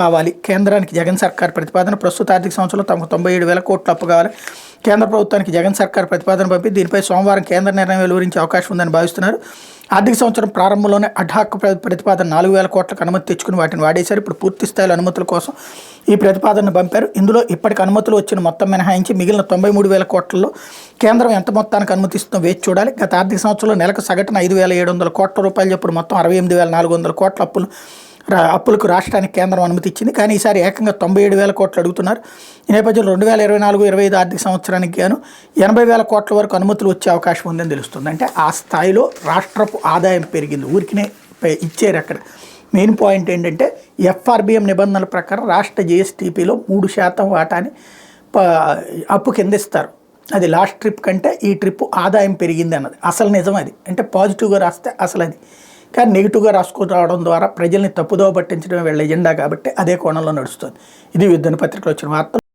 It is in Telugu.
కావాలి. కేంద్రానికి జగన్ సర్కార్ ప్రతిపాదన. ప్రస్తుత ఆర్థిక సంవత్సరంలో తమకు 97,000 కోట్ల అప్పు కావాలి. కేంద్ర ప్రభుత్వానికి జగన్ సర్కార్ ప్రతిపాదన పంపి దీనిపై సోమవారం కేంద్ర నిర్ణయం వెలువరించే అవకాశం ఉందని భావిస్తున్నారు. ఆర్థిక సంవత్సరం ప్రారంభంలోనే అడ్హాక్ ప్రతిపాదన 4,000 కోట్లకు అనుమతి తెచ్చుకుని వాటిని వాడేశారు. ఇప్పుడు పూర్తి స్థాయిలో అనుమతుల కోసం ఈ ప్రతిపాదనను పంపారు. ఇందులో ఇప్పటికి అనుమతులు వచ్చిన మొత్తం మినహాయించి మిగిలిన 93,000 కోట్లలో కేంద్రం ఎంత మొత్తానికి అనుమతిస్తుందో వేచి చూడాలి. గత ఆర్థిక సంవత్సరంలో నెలకు సగటున 5,700 కోట్ల రూపాయలు చొప్పున మొత్తం 68,400 కోట్ల అప్పులకు రాష్ట్రానికి కేంద్రం అనుమతి ఇచ్చింది. కానీ ఈసారి ఏకంగా 97,000 కోట్లు అడుగుతున్నారు. ఈ నేపథ్యంలో 2024-25 ఆర్థిక సంవత్సరానికి గాను 80,000 కోట్ల వరకు అనుమతులు వచ్చే అవకాశం ఉందని తెలుస్తుంది. అంటే ఆ స్థాయిలో రాష్ట్రపు ఆదాయం పెరిగింది. ఊరికినే ఇచ్చారు. అక్కడ మెయిన్ పాయింట్ ఏంటంటే ఎఫ్ఆర్బిఎం నిబంధనల ప్రకారం రాష్ట్ర జిఎస్టీపీలో 3% వాటాని అప్పు కింద ఇస్తారు. అది లాస్ట్ ట్రిప్ కంటే ఈ ట్రిప్ ఆదాయం పెరిగింది అన్నది అసలు నిజం. అది అంటే పాజిటివ్గా రాస్తే అసలు అది, కానీ నెగిటివ్గా రాసుకొని రావడం ద్వారా ప్రజల్ని తప్పుదోవ పట్టించడమే వీళ్ళ ఎజెండా కాబట్టి అదే కోణంలో నడుస్తుంది. ఇది దినపత్రికలో వచ్చిన వార్తలు.